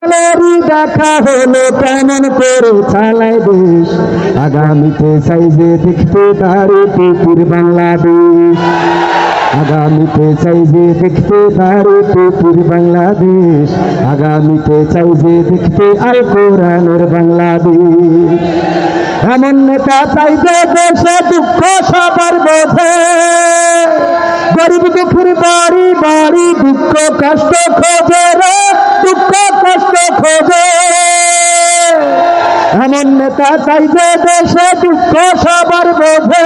দেখা হলো কেমন করে চালায় দেশ, আগামীতে চাইছে দেখতে দাঁড়ে টুপির বাংলাদেশ। আগামীতে চাইছে দেখতে দাঁড়ে টুপির বাংলাদেশ, আগামীতে চাইছে দেখতে আল কোরআনের বাংলাদেশ। এমন নেতা চাইছে দেশে দুঃখ সবার বোঝে, গরিব দুঃখের বাড়ি বাড়ি দুঃখ কষ্ট খোঁজে রে, দুঃখ কষ্ট খোঁজে। এমন নেতা চাইছে দেশে দুঃখ সবার বোঝে,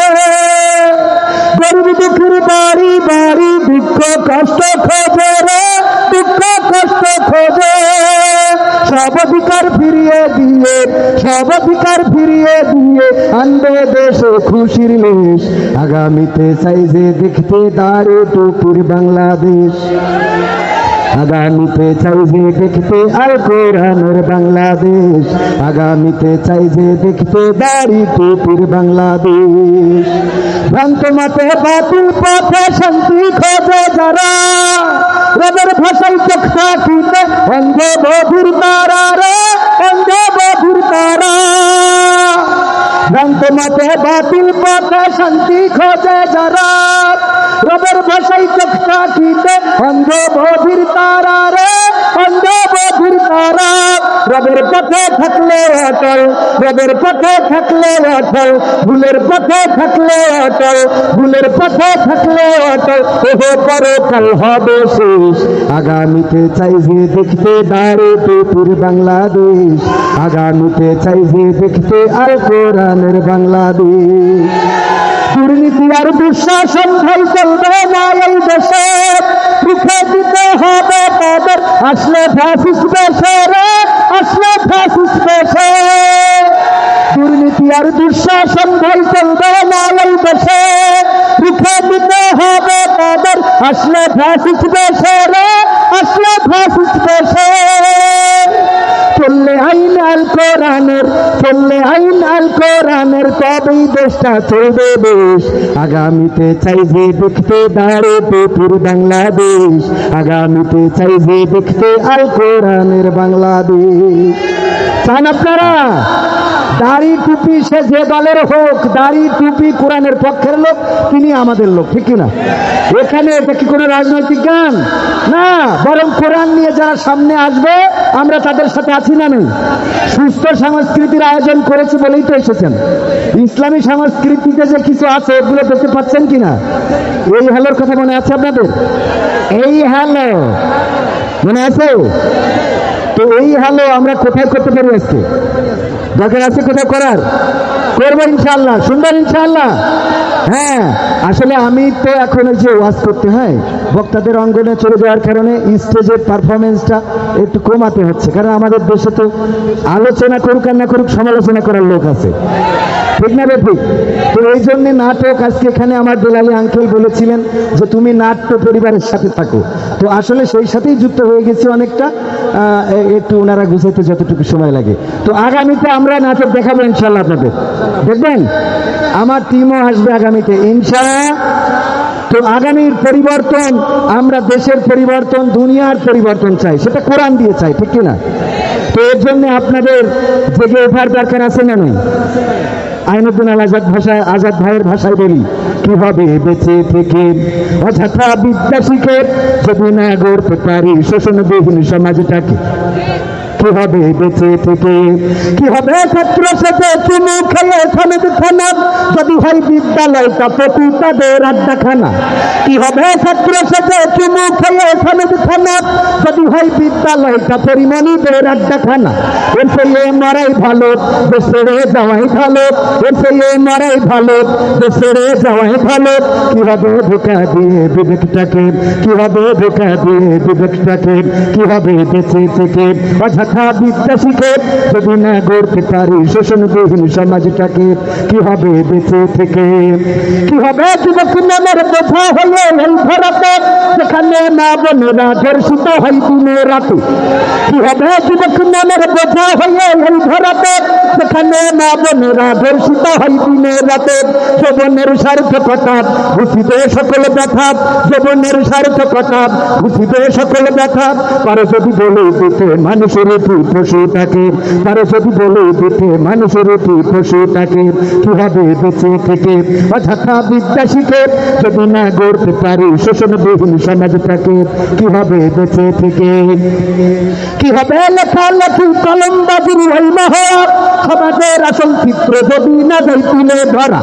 গরিব দুঃখের বাড়ি বাড়ি দুঃখ কষ্ট খোঁজে রে, দুঃখ কষ্ট খোঁজে। সব অধিকার ফিরিয়ে দিয়ে, সব অধিকার ফিরিয়ে দিয়ে আনবে দেশে খুশির লেশ, আগামীতে চাইছে দেখতে দাঁড়ে টুপির বাংলাদেশ। আগামীতে চাইছে দেখতে আল কোরআনের বাংলাদেশ, আগামীতে চাইছে দেখতে দাঁড়ি টুপির বাংলাদেশ। ভ্রান্ত মতে বাতিল পথে শান্তি খোঁজে যারা, রবের ভাষায় চোখ থাকিতে অন্ধ বধির তারা রে, অন্ধ বধির তারা। ভ্রান্ত মতে বাতিল পথে শান্তি খোঁজে যারা, রবের ভাষায় চোখ থাকিতে অন্ধ বধির তারা রে, অন্ধ বধির তারা। রবের পথে থাকলে অটল, রবের পথে থাকলে অটল, ভুলের পথে থাকলে অটল, ভুলের পথে থাকলে অটল, ওহে পরকাল হবে শেষ। আগামীতে চাইছে দেখতে দাঁড়ে টুপির বাংলাদেশ, আগামীতে চাইছে দেখতে আল কোরআনের বাংলাদেশ। দুর্নীতি আর দুঃশাসন ভাই চলবে না এই দেশে, রুখে দিতে হবে তাদের আসলে ফ্যাসিস্ট দেশে রে, আসলে ফ্যাসিস্ট দেশে। দুর্নীতি আর দুঃশাসন ভাই চলবে না এই দেশে, রুখে দিতে হবে তাদের আসলে ফ্যাসিস্ট দেশে রে, আসলে ফ্যাসিস্ট দেশে। চললে আইন আল কোরআনের, চললে আইন আল কোরআনের, তবেই দেশটা চলবে বেশ। আগামীতে চাইছে দেখতে দাঁড়ে টুপির বাংলাদেশ, আগামীতে চাইছে দেখতে আল কোরআনের বাংলাদেশ। চান আপনারা? দাড়ি টুপি সে যে দলের হোক, দাড়ি টুপি কোরআনের পক্ষের লোক, তিনি আমাদের লোক, ঠিক কিনা? এখানে এটা কি কোনো রাজনৈতিক গান না, বরং কোরআন নিয়ে যারা সামনে আসবে আমরা তাদের সাথে আছি না নেই? সুস্থ সংস্কৃতির আয়োজন করেছি বলেই তো এসেছেন। ইসলামী সংস্কৃতিতে যে কিছু আছে এগুলো দেখতে পাচ্ছেন কিনা? এই হ্যালোর কথা মনে আছে আপনাদের? এই হ্যালো মনে আছে? তো এই হ্যালো আমরা কোথায় করতে পারি আজকে? দরকার আছে কোথায় করার? করবো ইনশাআল্লাহ, সুন্দর ইনশাআল্লাহ। হ্যাঁ, আসলে আমি তো এখন ওই যে ওয়াজ করতে হয়, বক্তাদের অঙ্গনে চলে যাওয়ার কারণে স্টেজের পারফরমেন্সটা একটু কমাতে হচ্ছে, কারণ আমাদের দেশে তো আলোচনা করুক আর না করুক সমালোচনা করার লোক আছে, ঠিক না রে? ঠিক। তো এই জন্যে নাটক আজকে এখানে আমার বেলালি আঙ্কেল বলেছিলেন যে তুমি নাট্য পরিবারের সাথে থাকো, তো আসলে সেই সাথেই যুক্ত হয়ে গেছি অনেকটা, একটু ওনারা গুছাইতে যতটুকু সময় লাগে। তো আগামীতে আমরা নাটক দেখাবো ইনশাল্লাহ, আপনাদের দেখবেন, আমার টিমও আসবে আগামীতে ইনশাআল্লাহ। তো আগামীর পরিবর্তন, আমরা দেশের পরিবর্তন, দুনিয়ার পরিবর্তন চাই, সেটা কোরআন দিয়ে চাই, ঠিক কিনা? তো এর জন্য আপনাদের জেগে ওঠার দরকার আছে না নেই? আইনুদ্দিন আল আজাদ ভাষায়, আজাদ ভাইয়ের ভাষায় বলি, কি হবে বেঁচে থেকে অযথা বিদ্যা শিখে যদি না গড়তে পারি শোষণবিহীন সমাজটাকে? কি হবে বেঁচে থেকে, কি হবে ছাত্র সাথে চুমু খেয়ে খামেদ খানা যদি হয় বিদ্যালয়টা প্রতি তাদের আড্ডাখানা? কি হবে ছাত্র সাথে চুমু খেয়ে খামেদ খানা যদি হয় বিদ্যালয়টা পরিমণিদের আড্ডাখানা? এর ফলে মারাই ভালো, দেশে যাওয়াই ভালো, এর ফলে মারাই ভালো, দেশে যাওয়াই ভালো। কি হবে ধোকা দিয়ে বিবেকটাকে, কি হবে ধোকা দিয়ে বিবেকটাকে, কি হবে বেঁচে থেকে অযথা বিদ্যা শিখে যদি না গড়তে পারি শোষণবিহীন সমাজটাকে? কি হবে বেঁচে থেকে? কি হবে যুবক নামের বোঝা হয়ে এই ধরাতে, যেখানে মা বোনেরা ধর্ষিত হয় দিনে রাতে? কি হবে যুবক নামের বোঝা হয়ে এই ধরাতে, যেখানে মা বোনেরা ধর্ষিত হয় দিনে রাতে? যৌবনের সার্থকতা ঘুষিতে সকল ব্যথা, যৌবনের সার্থকতা ঘুষিতে সকল ব্যথা, পারে যদি বলে দিতে মানুষের রূপী পশুটাকে, তারা যদি বলে দিতে মানুষের রূপী পশুটাকে, কি হবে বেঁচে থেকে? অযথা বিদ্যা শিখে যদি না গড়তে পারি শোষণবিহীন সমাজটাকে, কি হবে বেঁচে থেকে? কি হবে লেখালেখি কলমবাজির ওই মহড়া, সমাজের আসল চিত্র যদি না যাই তুলে ধরা?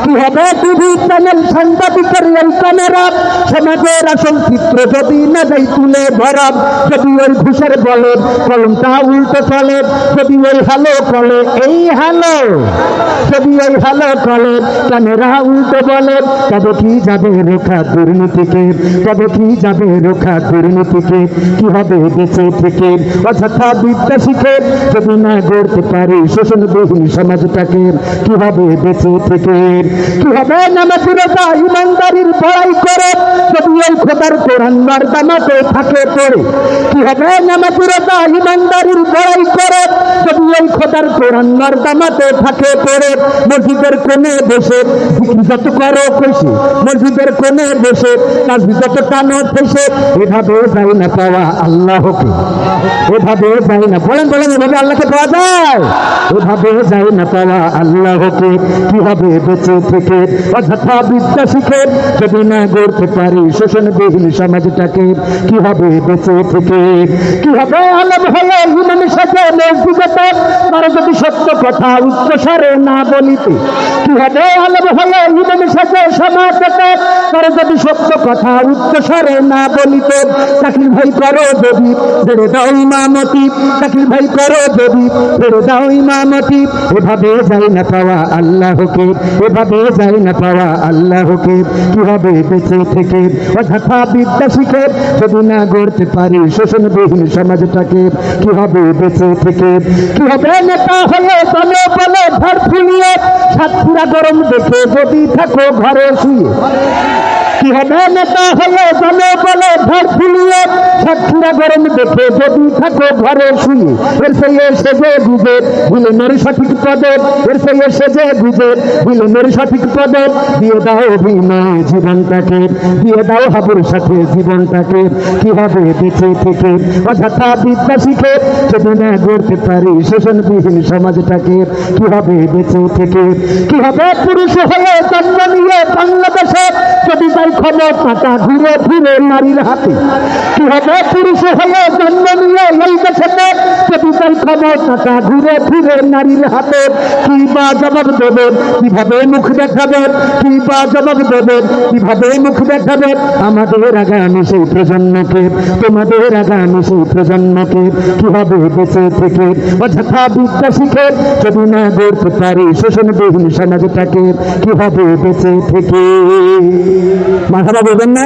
কি হবে টিভি চ্যানেল সাংবাদিকের এই ক্যামেরা, সমাজের আসল চিত্র যদি না যাই তুলে ধরা? যদি ওই ঘুষের বলে কলমটা উল্টো চলে, যদি ওই হ্যালো কলে এই হ্যালো, যদি ওই হ্যালো কলে ক্যামেরা উল্টো বলে, তবে কি যাবে রোখা দুর্নীতিকে? তবে কি যাবে রোখা দুর্নীতিকে? কি হবে বেঁচে থেকে? অযথা বিদ্যা শিখে যদি না গড়তে পারি শোষণবিহীন সমাজটাকে, কি হবে বেঁচে থেকে? কি হবে নামাজ রোজা ইমানদারির বড়াই করে যদি ওই খোদার কোরআন মারদামাতে থাকে পড়ে? কি হবে নামাজ রোজা ইমানদারির বড়াই করে যদি ওই খোদার কোরআন মারদামাতে থাকে পড়ে? মসজিদের কোণে বসে জিকির যত করো খুশি, মসজিদের কোণে বসে তাসবিহ যত টানো ঠেসে, এভাবে যাই না পাওয়া আল্লাহকে, এভাবে যাই না, বলেন বলেন, এভাবে আল্লাহকে পাওয়া যায়? এভাবে যাই না পাওয়া আল্লাহকে, কি হবে বেঁচে থেকে? অযথা বিদ্যা শিখে যদি না গড়তে পারি শোষণবিহীন সমাজটাকে, কি হবে বেঁচে থেকে? কি হবে আলেম হলে ইমামের সাথে মসজিদে তারা যদি সত্য কথা উচ্চস্বরে না বলিতে? কি হবে আলেম হলে ইমামের সাথে সমাজে তারা যদি সত্য কথা উচ্চস্বরে না বলিতে? চাকরি ভাই করো যদি ছেড়ে দাও ইমামতি, চাকরি ভাই করো যদি ছেড়ে দাও ইমামতি, এভাবে যাই না পাওয়া আল্লাহকে, এভাবে যাই না পাওয়া আল্লাহকে, কি হবে বেঁচে থেকে? অযথা বিদ্যা শিখে যদি না গড়তে পারি শোষণবিহীন সমাজটাকে, কি হবে বেঁচে থেকে? কি হবে নেতা হলে দলে বলে ভর ফুলিয়ে সাতক্ষীরা গরম দেখে যদি থাকো ঘরে শুয়ে? কি হবে নেতা হলে দলে বলে ভর ফুলিয়ে সাতক্ষীরা গরম দেখে যদি থাকো ঘরে শুয়ে? এর সেই সেজে গুজে ভিলেনের সঠিক পদে, এর সেই সেজে গুজে ভিলেনের সঠিক পদে, দিয়ে দাও অভিনয় জীবনটাকে, দিয়ে দাও হাবুর সাথে জীবনটাকে, কি হবে বেঁচে থেকে? অযথা বিদ্যা শিখে যদি না গড়তে পারি শোষণবিহীন সমাজটাকে, কি হবে বেঁচে থেকে? কি হবে পুরুষ হয়ে জন্ম নিয়ে বাংলাদেশে যদি তাই ক্ষমতাটা ঘুরে ফিরে নারীর হাতে? কি হবে পুরুষ হয়ে জন্ম নিয়ে এই দেশেতে যদি তাই ক্ষমতাটা ঘুরে ফিরে নারীর হাতে? কি বা জবাব দেবেন, কিভাবে মুখ দেখাবেন? কি বা জবাব দেবেন, কিভাবে মুখ দেখাবেন আমাদের আগামী সেই প্রজন্মকে, তোমাদের আগামী সেই প্রজন্মকে, কি হবে বেঁচে থেকে? অযথা বিদ্যা শিখে যদি না গড়তে পারি শোষণবিহীন সমাজটাকে, কি হবে বেঁচে থেকে? মাথাটা বলবেন না?